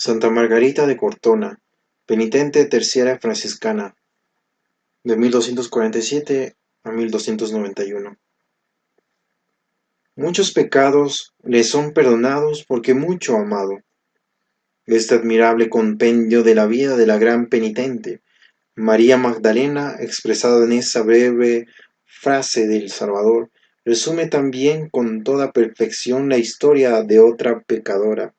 Santa Margarita de Cortona, penitente terciaria franciscana, de 1247 a 1291. Muchos pecados le son perdonados porque mucho ha amado. Este admirable compendio de la vida de la gran penitente María Magdalena, expresado en esa breve frase del Salvador, resume también con toda perfección la historia de otra pecadora,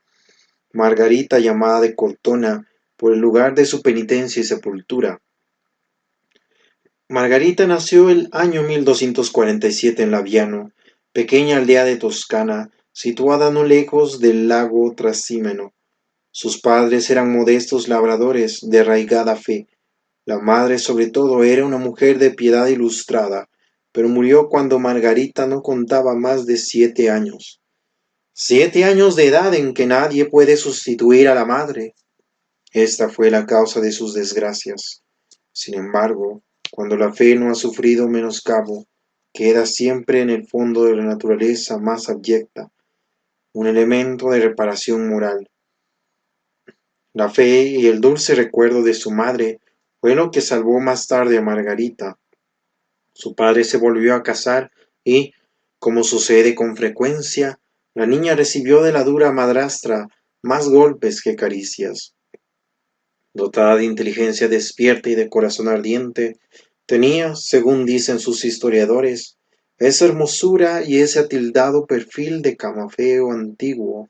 Margarita, llamada de Cortona por el lugar de su penitencia y sepultura. Margarita nació el año 1247 en Laviano, pequeña aldea de Toscana, situada no lejos del lago Trasímeno. Sus padres eran modestos labradores de arraigada fe. La madre, sobre todo, era una mujer de piedad ilustrada, pero murió cuando Margarita no contaba más de 7 años. 7 años de edad en que nadie puede sustituir a la madre. Esta fue la causa de sus desgracias. Sin embargo, cuando la fe no ha sufrido menoscabo, queda siempre en el fondo de la naturaleza más abyecta, un elemento de reparación moral. La fe y el dulce recuerdo de su madre fue lo que salvó más tarde a Margarita. Su padre se volvió a casar y, como sucede con frecuencia, la niña recibió de la dura madrastra más golpes que caricias. Dotada de inteligencia despierta y de corazón ardiente, tenía, según dicen sus historiadores, esa hermosura y ese atildado perfil de camafeo antiguo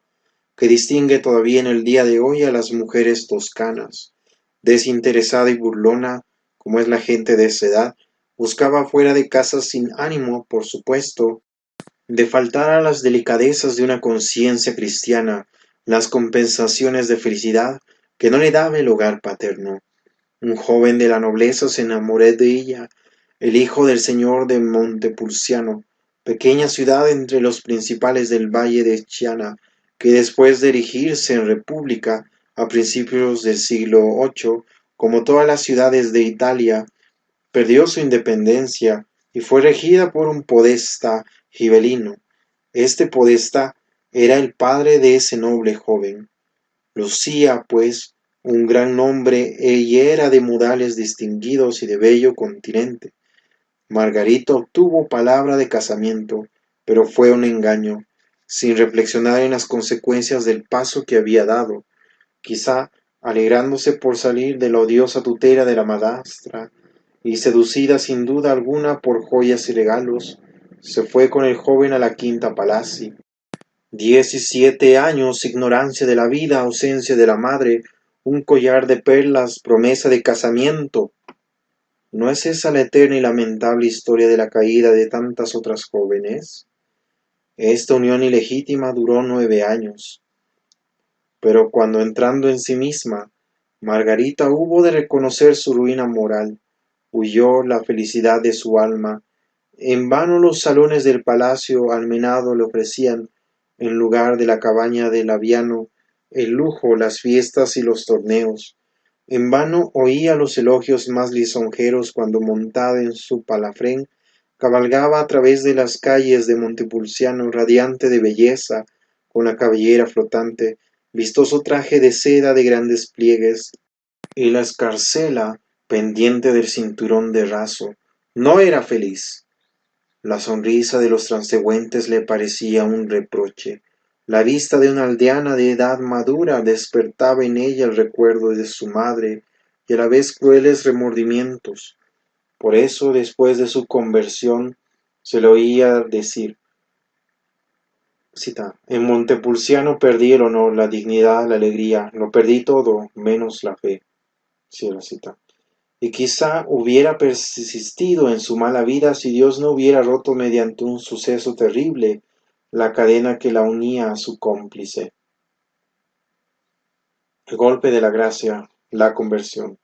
que distingue todavía en el día de hoy a las mujeres toscanas. Desinteresada y burlona, como es la gente de esa edad, buscaba fuera de casa sin ánimo, por supuesto, de faltar a las delicadezas de una conciencia cristiana, las compensaciones de felicidad que no le daba el hogar paterno. Un joven de la nobleza se enamoró de ella, el hijo del señor de Montepulciano, pequeña ciudad entre los principales del valle de Chiana, que después de erigirse en república a principios del siglo VIII, como todas las ciudades de Italia, perdió su independencia y fue regida por un podesta gibelino. Este podesta era el padre de ese noble joven. Lucía, pues, un gran nombre y era de modales distinguidos y de bello continente. Margarita obtuvo palabra de casamiento, pero fue un engaño, sin reflexionar en las consecuencias del paso que había dado, quizá alegrándose por salir de la odiosa tutela de la madrastra, y seducida sin duda alguna por joyas y regalos, se fue con el joven a la quinta Palazzi. 17 años, ignorancia de la vida, ausencia de la madre, un collar de perlas, promesa de casamiento. ¿No es esa la eterna y lamentable historia de la caída de tantas otras jóvenes? Esta unión ilegítima duró 9 años, pero cuando entrando en sí misma, Margarita hubo de reconocer su ruina moral, huyó la felicidad de su alma. En vano los salones del palacio almenado le ofrecían, en lugar de la cabaña de Laviano, el lujo, las fiestas y los torneos. En vano oía los elogios más lisonjeros cuando montada en su palafrén cabalgaba a través de las calles de Montepulciano radiante de belleza, con la cabellera flotante, vistoso traje de seda de grandes pliegues y la escarcela pendiente del cinturón de raso. No era feliz. La sonrisa de los transeúntes le parecía un reproche. La vista de una aldeana de edad madura despertaba en ella el recuerdo de su madre y a la vez crueles remordimientos. Por eso, después de su conversión, se le oía decir, cita, en Montepulciano perdí el honor, la dignidad, la alegría, lo perdí todo, menos la fe. Cierra cita. Y quizá hubiera persistido en su mala vida si Dios no hubiera roto mediante un suceso terrible la cadena que la unía a su cómplice. El golpe de la gracia, la conversión.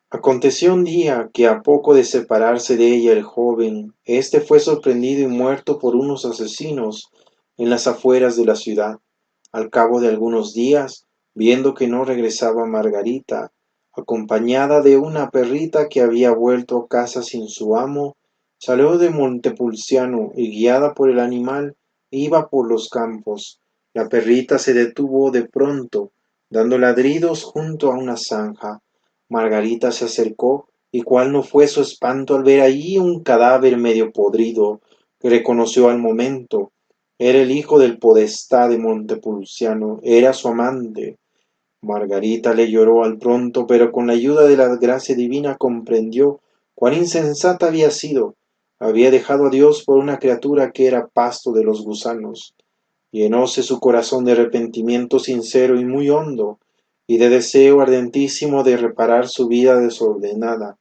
Aconteció un día que a poco de separarse de ella el joven, éste fue sorprendido y muerto por unos asesinos en las afueras de la ciudad. Al cabo de algunos días, viendo que no regresaba Margarita, acompañada de una perrita que había vuelto a casa sin su amo, salió de Montepulciano y guiada por el animal iba por los campos. La perrita se detuvo de pronto Dando ladridos junto a una zanja. Margarita se acercó, y cuál no fue su espanto al ver allí un cadáver medio podrido, que reconoció al momento. Era el hijo del podestá de Montepulciano, era su amante. Margarita le lloró al pronto, pero con la ayuda de la gracia divina comprendió cuán insensata había sido. Había dejado a Dios por una criatura que era pasto de los gusanos. Llenóse su corazón de arrepentimiento sincero y muy hondo, y de deseo ardentísimo de reparar su vida desordenada.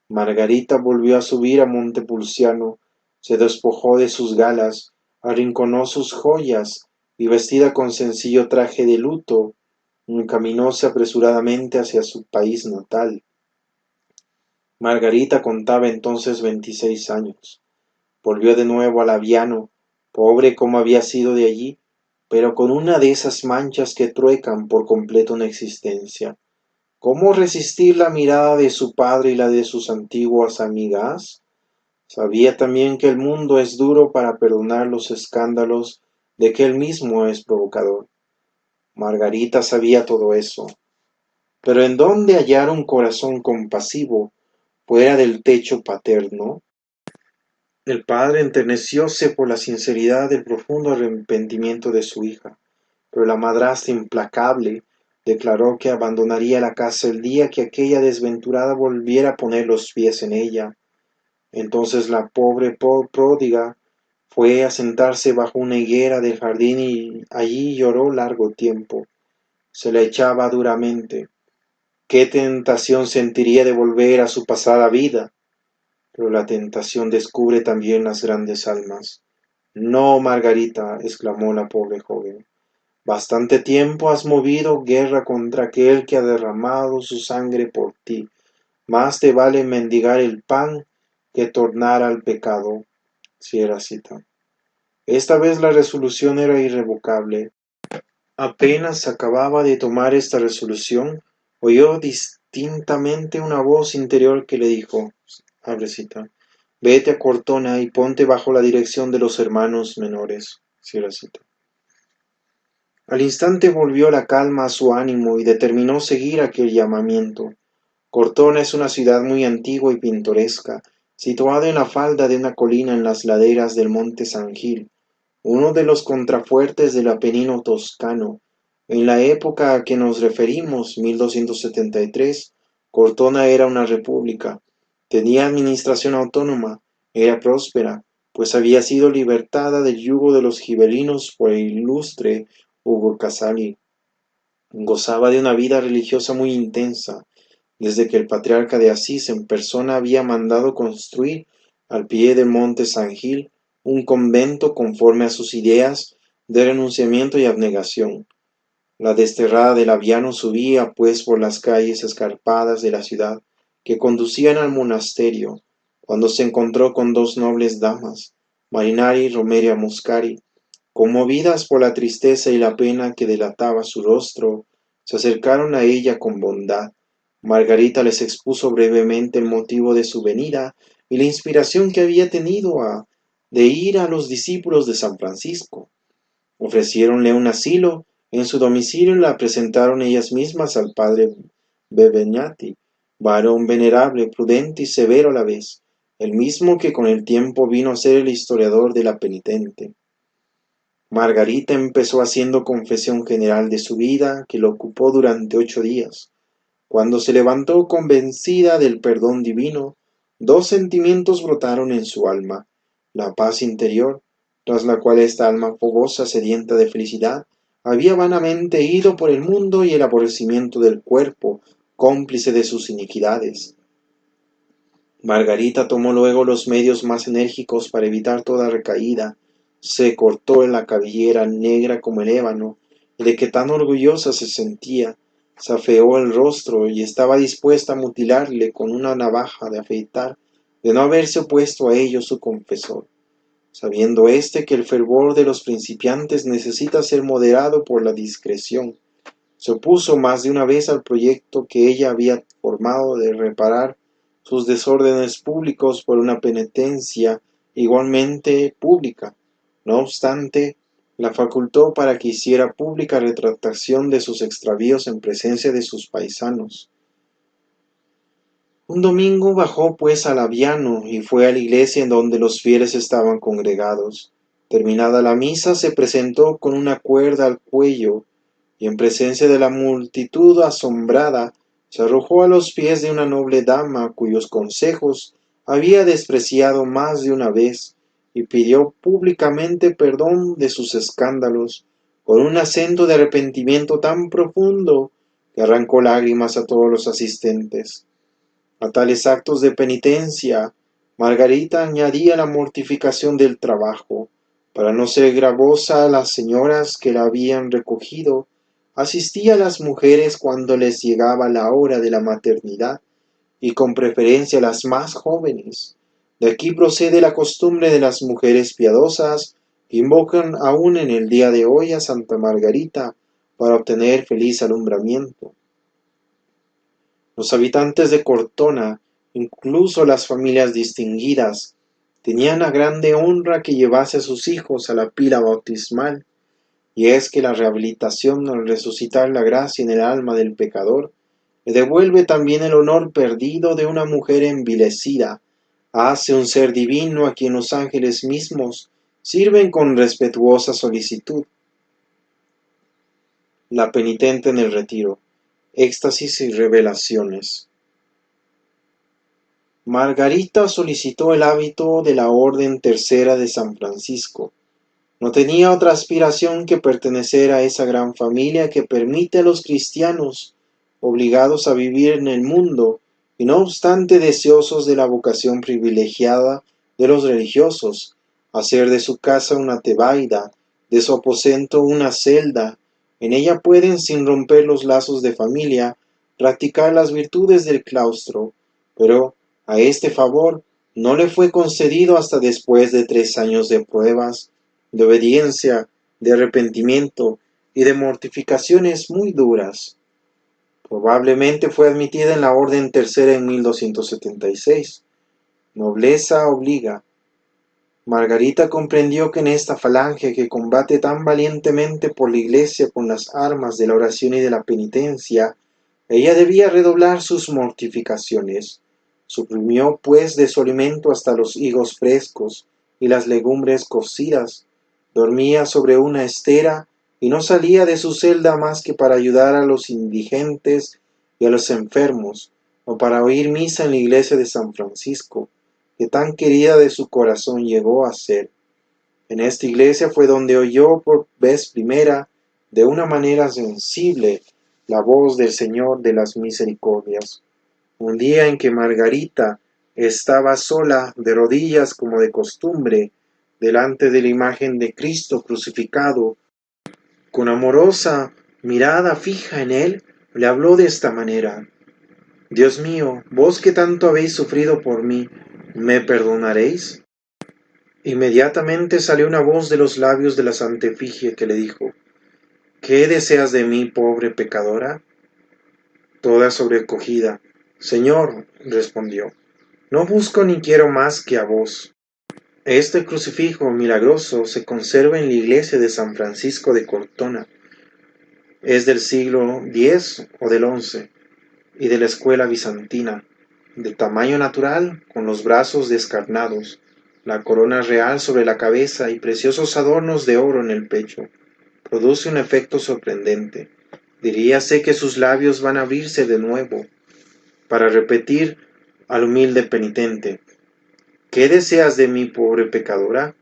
Margarita volvió a subir a Montepulciano, se despojó de sus galas, arrinconó sus joyas, y vestida con sencillo traje de luto, encaminóse apresuradamente hacia su país natal. Margarita contaba entonces 26 años. Volvió de nuevo a Laviano, pobre como había sido de allí, pero con una de esas manchas que truecan por completo una existencia. ¿Cómo resistir la mirada de su padre y la de sus antiguas amigas? Sabía también que el mundo es duro para perdonar los escándalos de que él mismo es provocador. Margarita sabía todo eso. Pero ¿en dónde hallar un corazón compasivo fuera del techo paterno? El padre enternecióse por la sinceridad del profundo arrepentimiento de su hija, pero la madrastra implacable declaró que abandonaría la casa el día que aquella desventurada volviera a poner los pies en ella. Entonces la pobre pródiga fue a sentarse bajo una higuera del jardín y allí lloró largo tiempo. Se la echaba duramente. Qué tentación sentiría de volver a su pasada vida. Pero la tentación descubre también las grandes almas. No, Margarita, exclamó la pobre joven. Bastante tiempo has movido guerra contra aquel que ha derramado su sangre por ti. Más te vale mendigar el pan que tornar al pecado. Si era cita. Esta vez la resolución era irrevocable. Apenas acababa de tomar esta resolución, oyó distintamente una voz interior que le dijo, abre cita, vete a Cortona y ponte bajo la dirección de los hermanos menores. Cierra cita. Al instante volvió la calma a su ánimo y determinó seguir aquel llamamiento. Cortona es una ciudad muy antigua y pintoresca, situada en la falda de una colina en las laderas del monte San Gil, uno de los contrafuertes del Apenino toscano. En la época a que nos referimos, 1273, Cortona era una república, tenía administración autónoma, era próspera, pues había sido libertada del yugo de los gibelinos por el ilustre Ugo Casali. Gozaba de una vida religiosa muy intensa, desde que el patriarca de Asís en persona había mandado construir al pie del monte San Gil un convento conforme a sus ideas de renunciamiento y abnegación. La desterrada de Laviano subía pues por las calles escarpadas de la ciudad que conducían al monasterio, cuando se encontró con dos nobles damas, Marinari y Romeria Muscari. Conmovidas por la tristeza y la pena que delataba su rostro, se acercaron a ella con bondad. Margarita les expuso brevemente el motivo de su venida y la inspiración que había tenido de ir a los discípulos de San Francisco. Ofreciéronle un asilo en su domicilio y la presentaron ellas mismas al padre Bebeñati, varón venerable, prudente y severo a la vez, el mismo que con el tiempo vino a ser el historiador de la penitente. Margarita empezó haciendo confesión general de su vida, que lo ocupó durante 8 días. Cuando se levantó convencida del perdón divino, dos sentimientos brotaron en su alma: la paz interior, tras la cual esta alma fogosa, sedienta de felicidad, había vanamente ido por el mundo, y el aborrecimiento del cuerpo, cómplice de sus iniquidades. Margarita tomó luego los medios más enérgicos para evitar toda recaída. Se cortó la cabellera negra como el ébano, de que tan orgullosa se sentía, se afeó el rostro y estaba dispuesta a mutilarle con una navaja de afeitar, de no haberse opuesto a ello su confesor. Sabiendo éste que el fervor de los principiantes necesita ser moderado por la discreción, se opuso más de una vez al proyecto que ella había formado de reparar sus desórdenes públicos por una penitencia igualmente pública. No obstante, la facultó para que hiciera pública retractación de sus extravíos en presencia de sus paisanos. Un domingo bajó pues a Labiano y fue a la iglesia en donde los fieles estaban congregados. Terminada la misa, se presentó con una cuerda al cuello y en presencia de la multitud asombrada, se arrojó a los pies de una noble dama cuyos consejos había despreciado más de una vez y pidió públicamente perdón de sus escándalos con un acento de arrepentimiento tan profundo que arrancó lágrimas a todos los asistentes. A tales actos de penitencia, Margarita añadía la mortificación del trabajo. Para no ser gravosa a las señoras que la habían recogido, asistía a las mujeres cuando les llegaba la hora de la maternidad, y con preferencia a las más jóvenes. De aquí procede la costumbre de las mujeres piadosas que invocan aún en el día de hoy a Santa Margarita para obtener feliz alumbramiento. Los habitantes de Cortona, incluso las familias distinguidas, tenían a grande honra que llevase a sus hijos a la pila bautismal, y es que la rehabilitación al resucitar la gracia en el alma del pecador le devuelve también el honor perdido de una mujer envilecida, hace un ser divino a quien los ángeles mismos sirven con respetuosa solicitud. La penitente en el retiro, éxtasis y revelaciones. Margarita solicitó el hábito de la Orden Tercera de San Francisco. No tenía otra aspiración que pertenecer a esa gran familia que permite a los cristianos, obligados a vivir en el mundo, y no obstante deseosos de la vocación privilegiada de los religiosos, hacer de su casa una tebaida, de su aposento una celda. En ella pueden, sin romper los lazos de familia, practicar las virtudes del claustro, pero a este favor no le fue concedido hasta después de 3 años de pruebas, de obediencia, de arrepentimiento y de mortificaciones muy duras. Probablemente fue admitida en la Orden Tercera en 1276. Nobleza obliga. Margarita comprendió que en esta falange que combate tan valientemente por la Iglesia con las armas de la oración y de la penitencia, ella debía redoblar sus mortificaciones. Suprimió pues de su alimento hasta los higos frescos y las legumbres cocidas. Dormía sobre una estera y no salía de su celda más que para ayudar a los indigentes y a los enfermos, o para oír misa en la iglesia de San Francisco, que tan querida de su corazón llegó a ser. En esta iglesia fue donde oyó por vez primera, de una manera sensible, la voz del Señor de las misericordias. Un día en que Margarita estaba sola, de rodillas como de costumbre, delante de la imagen de Cristo crucificado, con amorosa mirada fija en él, le habló de esta manera: Dios mío, vos que tanto habéis sufrido por mí, ¿me perdonaréis? Inmediatamente salió una voz de los labios de la Santa Efigie que le dijo: ¿Qué deseas de mí, pobre pecadora? Toda sobrecogida: Señor, respondió, no busco ni quiero más que a vos. Este crucifijo milagroso se conserva en la iglesia de San Francisco de Cortona. Es del siglo X o del XI y de la escuela bizantina, de tamaño natural, con los brazos descarnados, la corona real sobre la cabeza y preciosos adornos de oro en el pecho. Produce un efecto sorprendente. Diríase que sus labios van a abrirse de nuevo para repetir al humilde penitente: ¿Qué deseas de mí, pobre pecadora?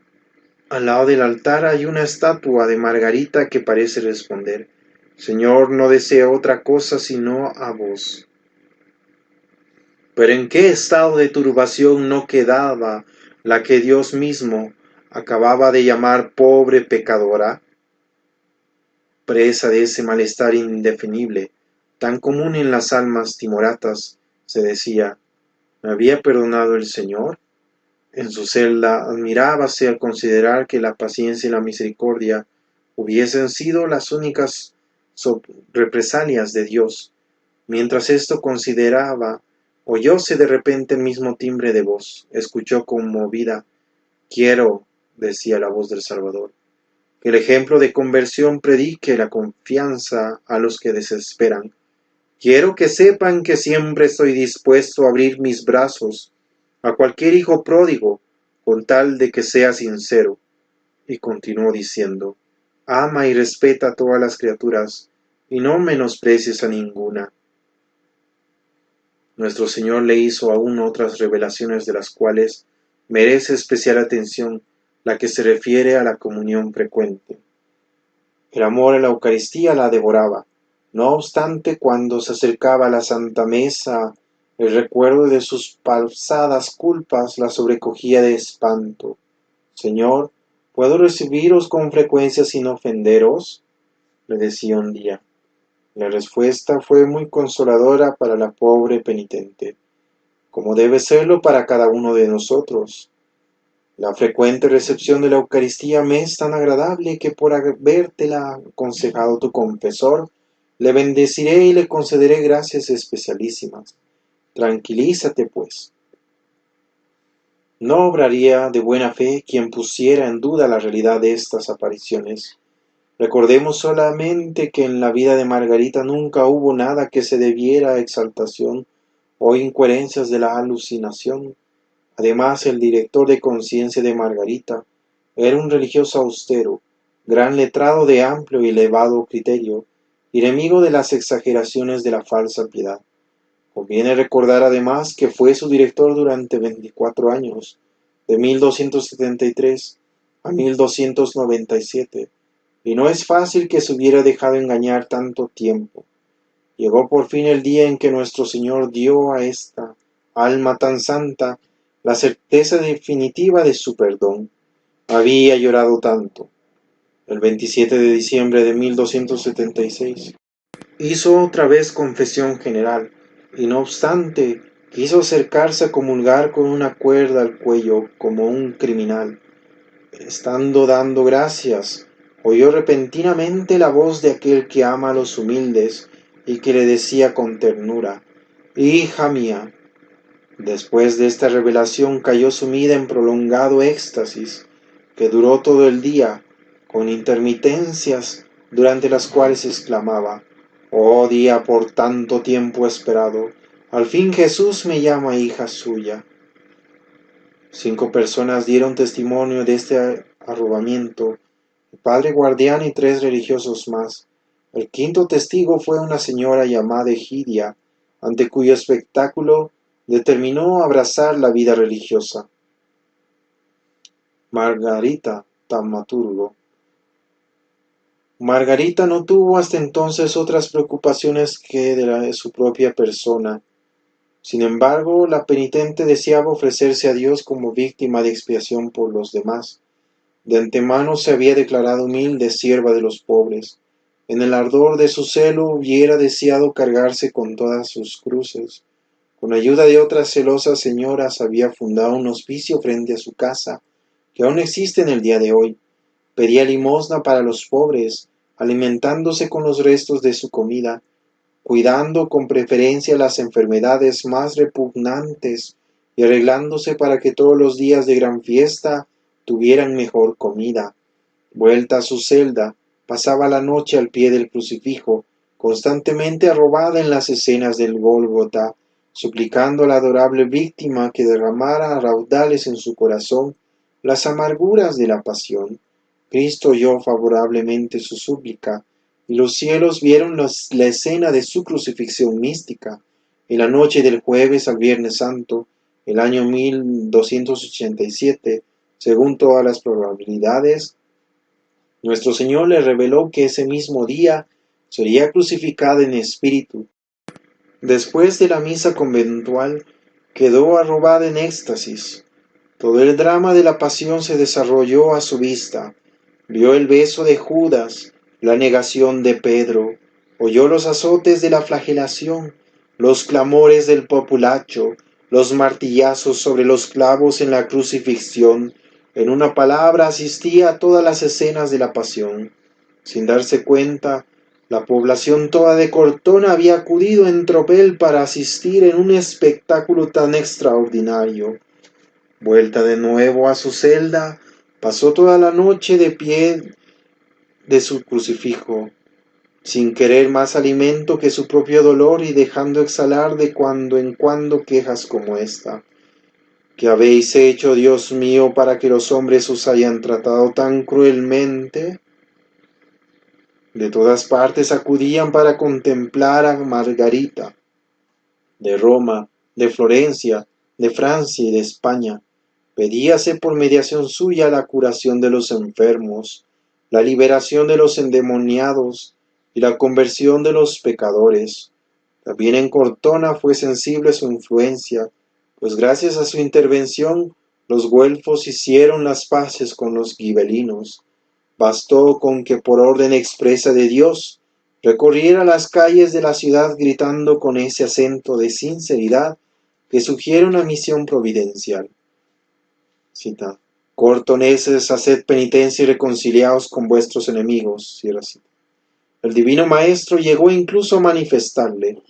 Al lado del altar hay una estatua de Margarita que parece responder: Señor, no deseo otra cosa sino a vos. Pero ¿en qué estado de turbación no quedaba la que Dios mismo acababa de llamar pobre pecadora? Presa de ese malestar indefinible, tan común en las almas timoratas, se decía: ¿me había perdonado el Señor? En su celda admirábase al considerar que la paciencia y la misericordia hubiesen sido las únicas represalias de Dios. Mientras esto consideraba, oyóse de repente el mismo timbre de voz. Escuchó conmovida: Quiero, decía la voz del Salvador, Que el ejemplo de conversión predique la confianza a los que desesperan. Quiero que sepan que siempre estoy dispuesto a abrir mis brazos a cualquier hijo pródigo, con tal de que sea sincero. Y continuó diciendo: ama y respeta a todas las criaturas, y no menosprecies a ninguna. Nuestro Señor le hizo aún otras revelaciones de las cuales merece especial atención la que se refiere a la comunión frecuente. El amor a la Eucaristía la devoraba. No obstante, cuando se acercaba a la Santa Mesa, el recuerdo de sus pasadas culpas la sobrecogía de espanto. Señor, ¿puedo recibiros con frecuencia sin ofenderos?, le decía un día. La respuesta fue muy consoladora para la pobre penitente, como debe serlo para cada uno de nosotros. La frecuente recepción de la Eucaristía me es tan agradable que por habértela aconsejado tu confesor, le bendeciré y le concederé gracias especialísimas. Tranquilízate, pues. No obraría de buena fe quien pusiera en duda la realidad de estas apariciones. Recordemos solamente que en la vida de Margarita nunca hubo nada que se debiera a exaltación o incoherencias de la alucinación. Además, el director de conciencia de Margarita era un religioso austero, gran letrado de amplio y elevado criterio, y enemigo de las exageraciones de la falsa piedad. Conviene recordar además que fue su director durante 24 años, de 1273 a 1297, y no es fácil que se hubiera dejado engañar tanto tiempo. Llegó por fin el día en que nuestro Señor dio a esta alma tan santa la certeza definitiva de su perdón. Había llorado tanto. El 27 de diciembre de 1276 hizo otra vez confesión general, y no obstante quiso acercarse a comulgar con una cuerda al cuello como un criminal. Estando dando gracias, oyó repentinamente la voz de aquel que ama a los humildes y que le decía con ternura: hija mía. Después de esta revelación cayó sumida en prolongado éxtasis, que duró todo el día, con intermitencias durante las cuales exclamaba: oh día por tanto tiempo esperado, al fin Jesús me llama hija suya. 5 personas dieron testimonio de este arrobamiento: el padre guardián y 3 religiosos más. El quinto testigo fue una señora llamada Egidia, ante cuyo espectáculo determinó abrazar la vida religiosa. Margarita Taumaturgo. Margarita no tuvo hasta entonces otras preocupaciones que de su propia persona. Sin embargo, la penitente deseaba ofrecerse a Dios como víctima de expiación por los demás. De antemano se había declarado humilde sierva de los pobres. En el ardor de su celo hubiera deseado cargarse con todas sus cruces. Con ayuda de otras celosas señoras había fundado un hospicio frente a su casa, que aún existe en el día de hoy. Pedía limosna para los pobres, alimentándose con los restos de su comida, cuidando con preferencia las enfermedades más repugnantes y arreglándose para que todos los días de gran fiesta tuvieran mejor comida. Vuelta a su celda, pasaba la noche al pie del crucifijo, constantemente arrobada en las escenas del Gólgota, suplicando a la adorable víctima que derramara a raudales en su corazón las amarguras de la pasión. Cristo oyó favorablemente su súplica, y los cielos vieron la escena de su crucifixión mística. En la noche del jueves al Viernes Santo, el año 1287, según todas las probabilidades, nuestro Señor le reveló que ese mismo día sería crucificada en espíritu. Después de la misa conventual, quedó arrobada en éxtasis. Todo el drama de la pasión se desarrolló a su vista. Vio el beso de Judas, la negación de Pedro, oyó los azotes de la flagelación, los clamores del populacho, los martillazos sobre los clavos en la crucifixión. En una palabra, asistía a todas las escenas de la pasión. Sin darse cuenta, la población toda de Cortona había acudido en tropel para asistir en un espectáculo tan extraordinario. Vuelta de nuevo a su celda, pasó toda la noche de pie de su crucifijo, sin querer más alimento que su propio dolor y dejando exhalar de cuando en cuando quejas como esta. ¿Qué habéis hecho, Dios mío, para que los hombres os hayan tratado tan cruelmente? De todas partes acudían para contemplar a Margarita, de Roma, de Florencia, de Francia y de España. Pedíase por mediación suya la curación de los enfermos, la liberación de los endemoniados y la conversión de los pecadores. También en Cortona fue sensible su influencia, pues gracias a su intervención los güelfos hicieron las paces con los gibelinos. Bastó con que por orden expresa de Dios recorriera las calles de la ciudad gritando con ese acento de sinceridad que sugiere una misión providencial. Cita: Cortoneses, haced penitencia y reconciliaos con vuestros enemigos. Cierra cita. El divino maestro llegó incluso a manifestarle: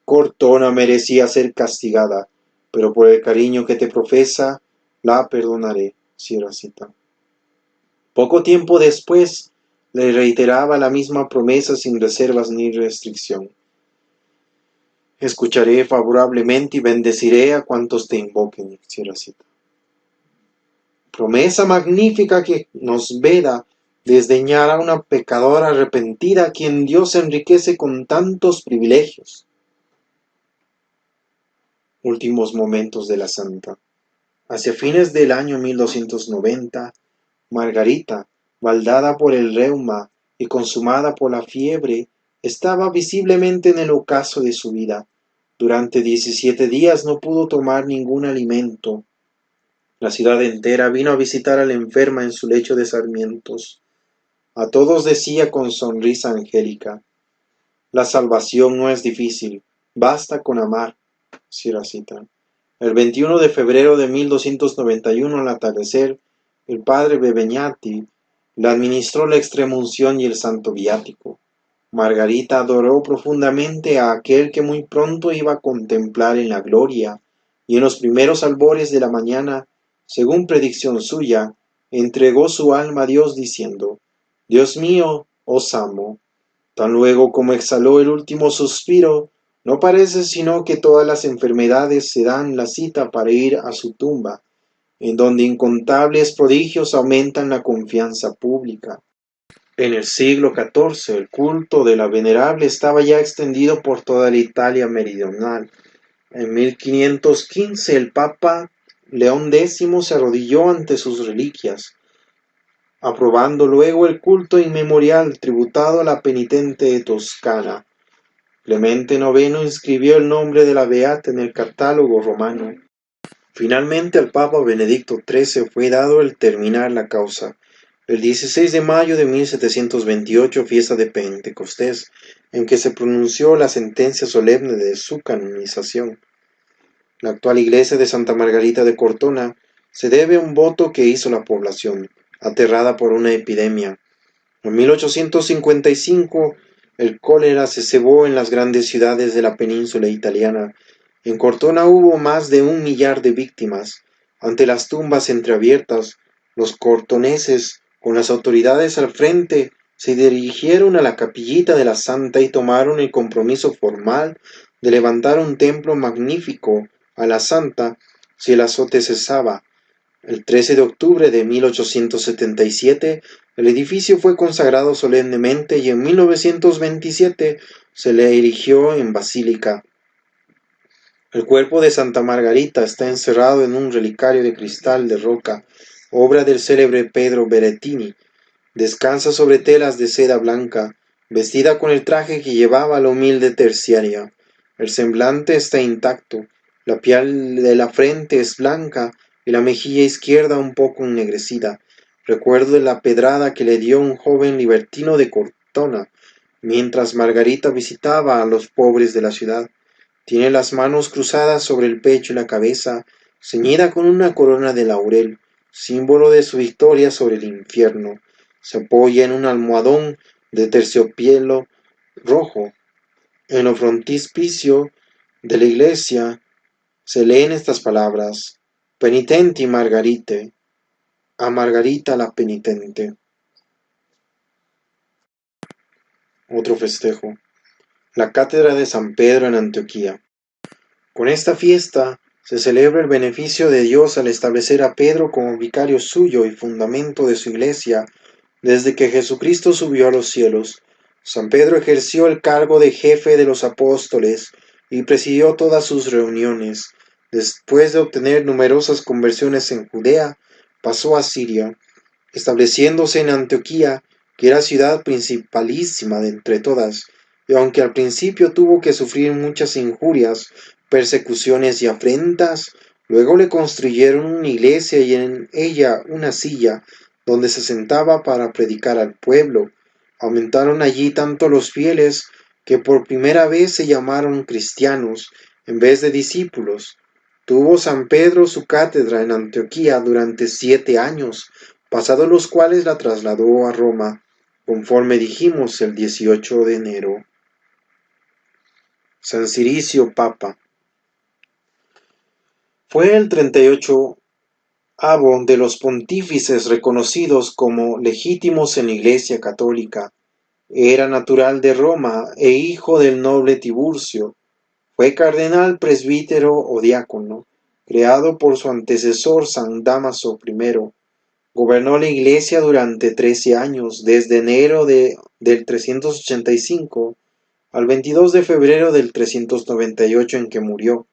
Cortona merecía ser castigada, pero por el cariño que te profesa, la perdonaré. Cierra cita. Poco tiempo después, le reiteraba la misma promesa sin reservas ni restricción: escucharé favorablemente y bendeciré a cuantos te invoquen. Cierra cita. Promesa magnífica que nos veda desdeñar a una pecadora arrepentida a quien Dios enriquece con tantos privilegios. Últimos momentos de la santa. Hacia fines del año 1290, Margarita, baldada por el reuma y consumada por la fiebre, estaba visiblemente en el ocaso de su vida. Durante 17 días no pudo tomar ningún alimento. La ciudad entera vino a visitar a la enferma en su lecho de sarmientos. A todos decía con sonrisa angélica: la salvación no es difícil, basta con amar. Cierra cita. El 21 de febrero de 1291, al atardecer, el padre Bebeñati le administró la extremunción y el santo viático. Margarita adoró profundamente a aquel que muy pronto iba a contemplar en la gloria, y en los primeros albores de la mañana, según predicción suya, entregó su alma a Dios diciendo: Dios mío, os amo. Tan luego como exhaló el último suspiro, no parece sino que todas las enfermedades se dan la cita para ir a su tumba, en donde incontables prodigios aumentan la confianza pública. En el siglo XIV el culto de la venerable estaba ya extendido por toda la Italia meridional. En 1515 el Papa León X se arrodilló ante sus reliquias, aprobando luego el culto inmemorial tributado a la penitente de Toscana. Clemente IX inscribió el nombre de la beata en el catálogo romano. Finalmente al Papa Benedicto XIII fue dado el terminar la causa, el 16 de mayo de 1728, fiesta de Pentecostés, en que se pronunció la sentencia solemne de su canonización. La actual iglesia de Santa Margarita de Cortona se debe a un voto que hizo la población, aterrada por una epidemia. En 1855 el cólera se cebó en las grandes ciudades de la península italiana. En Cortona hubo más de 1 millar de víctimas. Ante las tumbas entreabiertas, los cortoneses, con las autoridades al frente, se dirigieron a la capillita de la Santa y tomaron el compromiso formal de levantar un templo magnífico a la Santa si el azote cesaba. El 13 de octubre de 1877 el edificio fue consagrado solemnemente y en 1927 se le erigió en basílica. El cuerpo de Santa Margarita está encerrado en un relicario de cristal de roca, obra del célebre Pedro Berettini. Descansa sobre telas de seda blanca, vestida con el traje que llevaba la humilde terciaria. El semblante está intacto, la piel de la frente es blanca y la mejilla izquierda un poco ennegrecida, recuerdo de la pedrada que le dio un joven libertino de Cortona, mientras Margarita visitaba a los pobres de la ciudad. Tiene las manos cruzadas sobre el pecho y la cabeza, ceñida con una corona de laurel, símbolo de su victoria sobre el infierno. Se apoya en un almohadón de terciopelo rojo. En el frontispicio de la iglesia se leen estas palabras: Penitenti Margarite, a Margarita la penitente. Otro festejo. La cátedra de San Pedro en Antioquía. Con esta fiesta se celebra el beneficio de Dios al establecer a Pedro como vicario suyo y fundamento de su iglesia desde que Jesucristo subió a los cielos. San Pedro ejerció el cargo de jefe de los apóstoles y presidió todas sus reuniones. Después de obtener numerosas conversiones en Judea, pasó a Siria, estableciéndose en Antioquía, que era ciudad principalísima de entre todas, y aunque al principio tuvo que sufrir muchas injurias, persecuciones y afrentas, luego le construyeron una iglesia y en ella una silla, donde se sentaba para predicar al pueblo. Aumentaron allí tanto los fieles, que por primera vez se llamaron cristianos, en vez de discípulos. Tuvo San Pedro su cátedra en Antioquía durante 7 años, pasados los cuales la trasladó a Roma, conforme dijimos el 18 de enero. San Ciricio Papa. Fue el 38º de los pontífices reconocidos como legítimos en la Iglesia católica. Era natural de Roma e hijo del noble Tiburcio. Fue cardenal, presbítero o diácono, creado por su antecesor San Dámaso I. Gobernó la Iglesia durante 13 años, desde enero del 385 al 22 de febrero del 398 en que murió.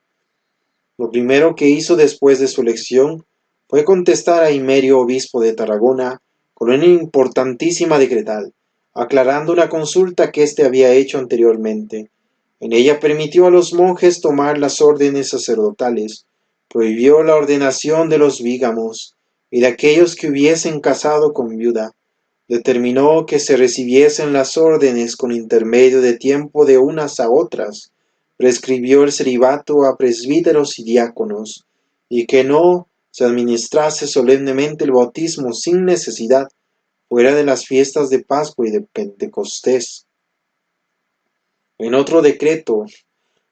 Lo primero que hizo después de su elección fue contestar a Imerio, obispo de Tarragona, con una importantísima decretal, aclarando una consulta que éste había hecho anteriormente. En ella permitió a los monjes tomar las órdenes sacerdotales, prohibió la ordenación de los bígamos y de aquellos que hubiesen casado con viuda, determinó que se recibiesen las órdenes con intermedio de tiempo de unas a otras, prescribió el celibato a presbíteros y diáconos, y que no se administrase solemnemente el bautismo sin necesidad, fuera de las fiestas de Pascua y de Pentecostés. En otro decreto,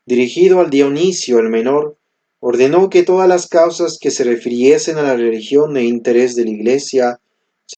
dirigido al Dionisio el Menor, ordenó que todas las causas que se refiriesen a la religión e interés de la Iglesia